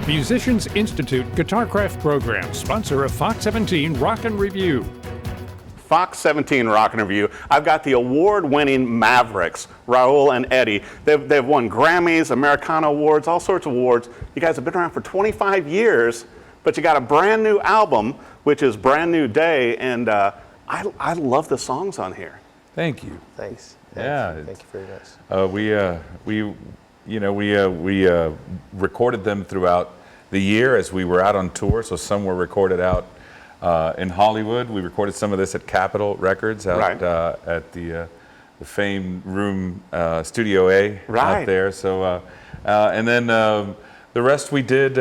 Musicians Institute Guitarcraft Program, sponsor of Fox 17 Rock and Review. Fox 17 Rock and Review. I've got the award-winning Mavericks, Raul and Eddie. They've won Grammys, Americana Awards, all sorts of awards. You guys have been around for 25 years, but you got a brand new album, which is Brand New Day, and I love the songs on here. Thank you. Thanks. Yeah. Thank you very much. We recorded them throughout the year as we were out on tour. So some were recorded out in Hollywood. We recorded some of this at Capitol Records out at the famed room Studio A out there. So and then the rest we did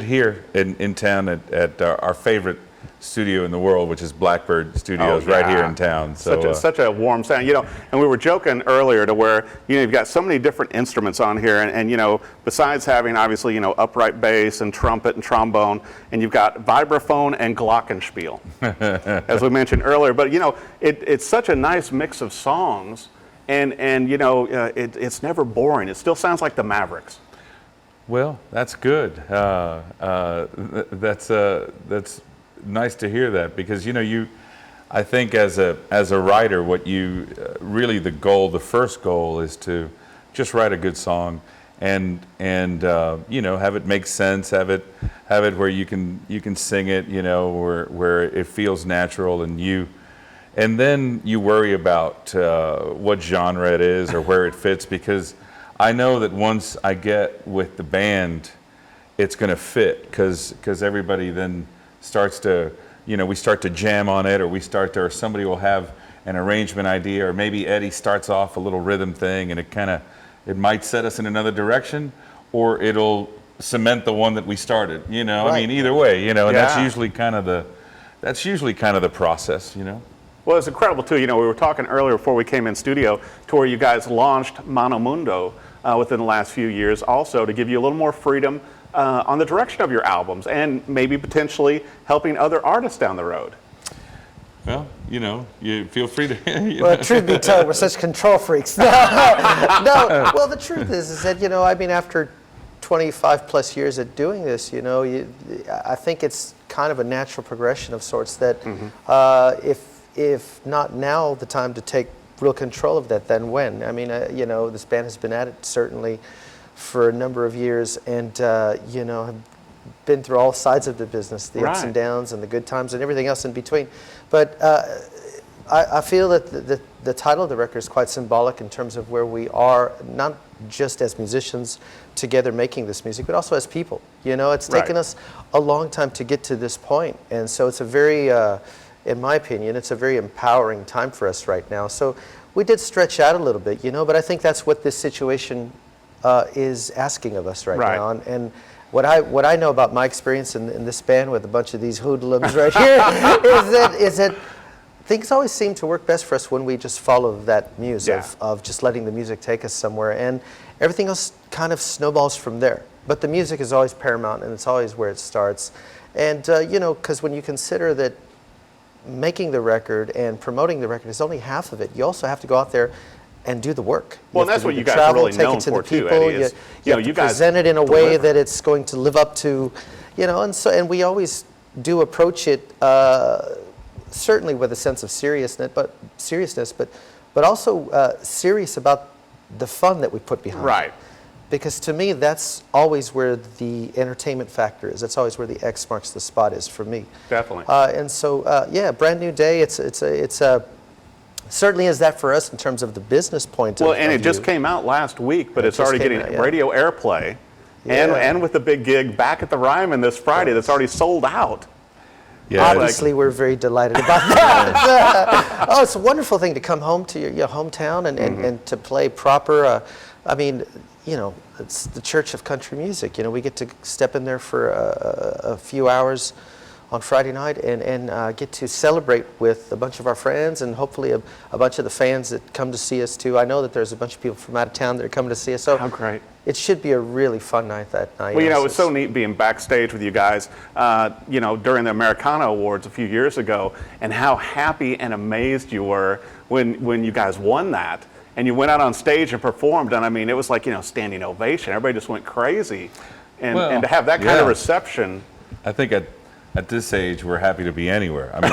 here in town at our favorite studio in the world, which is Blackbird Studios, right here in town. So such a warm sound, and we were joking earlier to where you've got so many different instruments on here, and besides having obviously upright bass and trumpet and trombone, and you've got vibraphone and glockenspiel, as we mentioned earlier. But it's such a nice mix of songs, and it's never boring. It still sounds like the Mavericks. Well, that's good. That's nice to hear that, because I think as a writer, what you really the first goal is to just write a good song, and have it make sense, have it where you can sing it, where it feels natural, and then you worry about what genre it is or where it fits, because I know that once I get with the band, it's going to fit, because everybody then starts to, we start to jam on it, or somebody will have an arrangement idea, or maybe Eddie starts off a little rhythm thing, and it might set us in another direction, or it'll cement the one that we started. I mean, either way, and that's usually kind of the process. Well, it's incredible too. We were talking earlier before we came in studio to where you guys launched Mono Mundo within the last few years, also to give you a little more freedom on the direction of your albums, and maybe potentially helping other artists down the road. Well, you feel free to. Well, truth be told, we're such control freaks. No. Well, the truth is that after 25 plus years of doing this, I think it's kind of a natural progression of sorts that if not now the time to take real control of that, then when? I mean, this band has been at it certainly for a number of years, and have been through all sides of the business, the ups and downs and the good times and everything else in between. But I feel that the title of the record is quite symbolic in terms of where we are, not just as musicians together making this music, but also as people. It's taken us a long time to get to this point, and so it's a very, in my opinion, it's a very empowering time for us right now. So we did stretch out a little bit, but I think that's what this situation is asking of us right now, and what I know about my experience in this band with a bunch of these hoodlums right here is that things always seem to work best for us when we just follow that muse of just letting the music take us somewhere, and everything else kind of snowballs from there. But the music is always paramount, and it's always where it starts. And because when you consider that making the record and promoting the record is only half of it, you also have to go out there and do the work. Well, that's what you guys are really known for too, Eddie. You have to present it in a way that it's going to live up to, and we always do approach it certainly with a sense of seriousness, but also serious about the fun that we put behind it. Right. Because to me, that's always where the entertainment factor is. That's always where the X marks the spot is for me. Definitely. And so, Brand New Day. It's certainly is that for us in terms of the business point of view. Well, and it just came out last week, but it's already getting radio airplay, and with the big gig back at the Ryman this Friday, that's already sold out. Yeah, obviously, we're very delighted about that. It's a wonderful thing to come home to your hometown and to play proper. It's the church of country music. We get to step in there for a few hours on Friday night and get to celebrate with a bunch of our friends and hopefully a bunch of the fans that come to see us too. I know that there's a bunch of people from out of town that are coming to see us. So how great. It should be a really fun night that night. Well, it was so neat being backstage with you guys, during the Americana Awards a few years ago, and how happy and amazed you were when you guys won that. And you went out on stage and performed, and it was like, standing ovation. Everybody just went crazy. and to have that kind of reception. I think at this age, we're happy to be anywhere. I mean,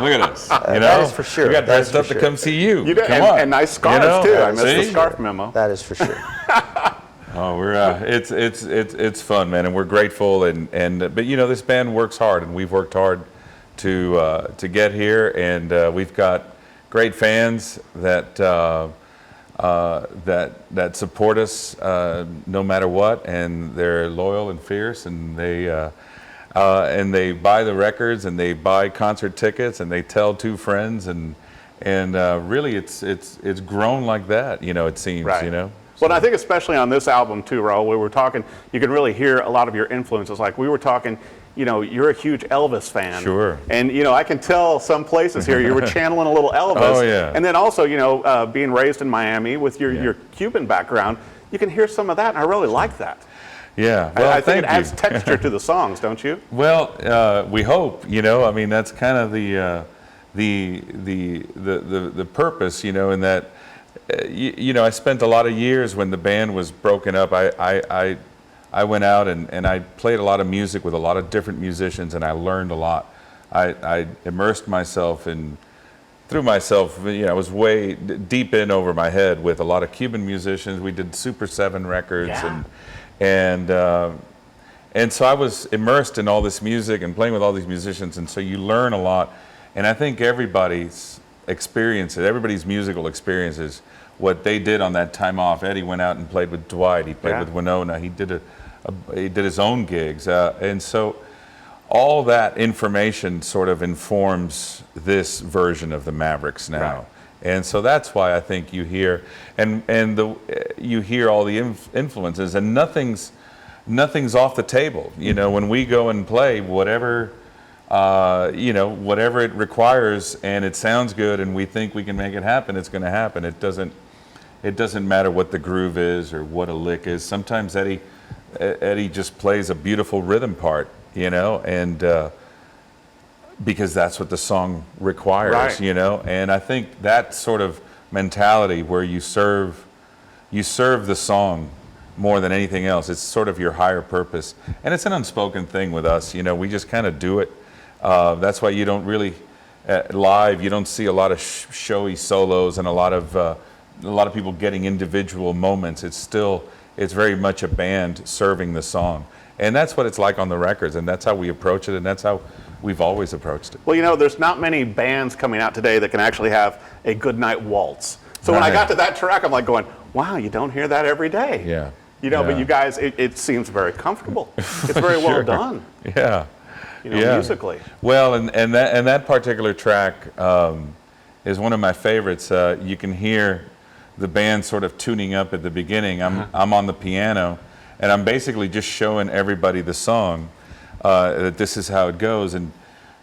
look at us. You know, that is for sure. We got dressed up to come see you. You did, Come on. and nice scarves too. I missed the scarf memo. That is for sure. Oh, we're it's fun, man, and we're grateful. But you know, this band works hard, and we've worked hard to get here, and we've got great fans that support us no matter what, and they're loyal and fierce, and they buy the records, and they buy concert tickets, and they tell two friends, and really it's grown like that. You know, it seems. Right. You know. Well, I think especially on this album too, Raul, we were talking, you can really hear a lot of your influences. Like we were talking, you know, you're a huge Elvis fan. Sure. And, you know, I can tell some places here you were channeling a little Elvis. Oh, yeah. And then also, you know, being raised in Miami with your Cuban background, you can hear some of that, and I really like that. Yeah. Well, I think it thank adds you. texture to the songs, don't you? Well, we hope. You know, I mean, that's kind of the purpose. You know, in that. You know, I spent a lot of years when the band was broken up. I went out and I played a lot of music with a lot of different musicians, and I learned a lot. I immersed myself through myself. You know, I was way deep in over my head with a lot of Cuban musicians. We did Super 7 records, and so I was immersed in all this music and playing with all these musicians, and so you learn a lot. And I think everybody's musical experiences, what they did on that time off. Eddie went out and played with Dwight. He played with Winona. He did his own gigs, and so all that information sort of informs this version of the Mavericks now. Right. And so that's why I think you hear you hear all the influences, and nothing's off the table. You know, when we go and play, whatever it requires, and it sounds good, and we think we can make it happen, it's going to happen. It doesn't matter what the groove is or what a lick is. Sometimes Eddie just plays a beautiful rhythm part, you know, and because that's what the song requires, right. You know. And I think that sort of mentality where you serve the song more than anything else, it's sort of your higher purpose, and it's an unspoken thing with us. You know, we just kind of do it. That's why you don't really live. You don't see a lot of showy solos and a lot of people getting individual moments. It's very much a band serving the song, and that's what it's like on the records, and that's how we approach it, and that's how we've always approached it. Well, you know, there's not many bands coming out today that can actually have a Goodnight Waltz. So when I got to that track, I'm like going, wow, you don't hear that every day. Yeah. You know, but you guys, it seems very comfortable. It's very well done. Yeah. You know, musically. Well, and that particular track is one of my favorites. You can hear the band sort of tuning up at the beginning. I'm on the piano, and I'm basically just showing everybody the song, that this is how it goes. And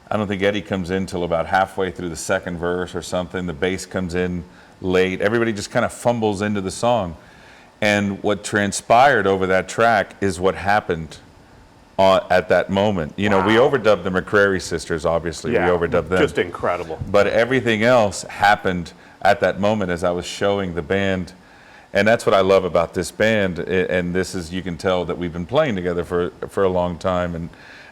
I don't think Eddie comes in till about halfway through the second verse or something. The bass comes in late. Everybody just kind of fumbles into the song. And what transpired over that track is what happened at that moment. You know, we overdubbed the McCrary sisters, obviously. Yeah, we overdubbed them. Just incredible. But everything else happened at that moment as I was showing the band. And that's what I love about this band. And this is, you can tell that we've been playing together for a long time. And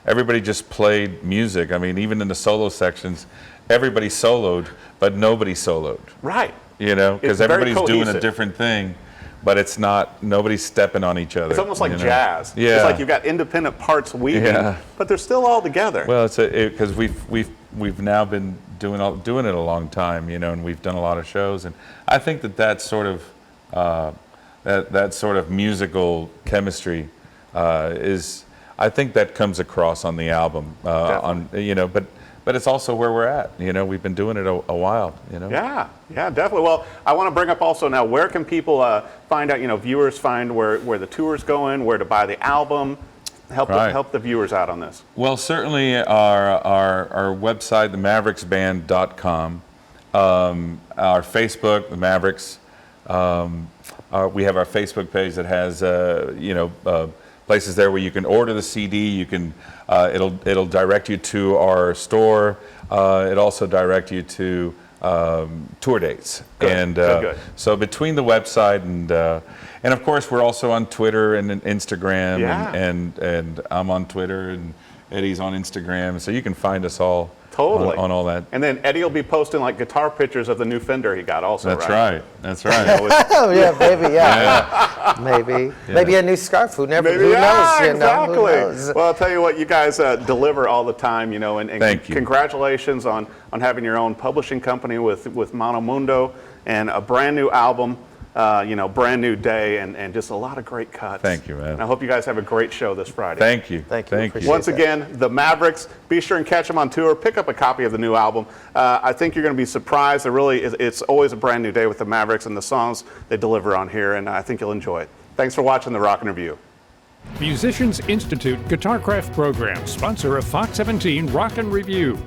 everybody just played music. I mean, even in the solo sections, everybody soloed, but nobody soloed. Right. You know, because everybody's doing a cohesive. different thing. But it's not, nobody's stepping on each other. It's almost like jazz. Yeah. It's like you've got independent parts weaving, but they're still all together. Well, it's because we've now been doing it a long time, you know, and we've done a lot of shows, and I think that sort of that sort of musical chemistry is, I think that comes across on the album, but it's also where we're at. You know, we've been doing it a while. You know. Yeah, definitely. Well, I want to bring up also now, where can people find out? You know, viewers find where the tour's going, where to buy the album. Help the viewers out on this. Well, certainly our website, themavericksband.com, our Facebook, the Mavericks. We have our Facebook page that has places there where you can order the CD. You can it'll direct you to our store. It also direct you to tour dates. Good, And good. so between the website and of course we're also on Twitter and Instagram, Yeah. and I'm on Twitter and Eddie's on Instagram, so you can find us all Totally. on all that. And then Eddie will be posting like guitar pictures of the new Fender he got also, That's right? right. That's right. Oh yeah, maybe, yeah. Maybe a new scarf. Who knows? Maybe, Who yeah, knows? exactly. Who knows? Well, I'll tell you what, you guys deliver all the time, you know, and Thank you. Congratulations on having your own publishing company with Mono Mundo and a brand new album, you know, brand new day, and just a lot of great cuts. Thank you, man. And I hope you guys have a great show this Friday. Thank you. Thank you. Thank you. Appreciate Once that. again, the Mavericks, be sure and catch them on tour. Pick up a copy of the new album. I think you're going to be surprised. It's always a brand new day with the Mavericks and the songs they deliver on here, and I think you'll enjoy it. Thanks for watching the Rockin' Review. Musicians Institute Guitarcraft program, sponsor of Fox 17 Rock and Review.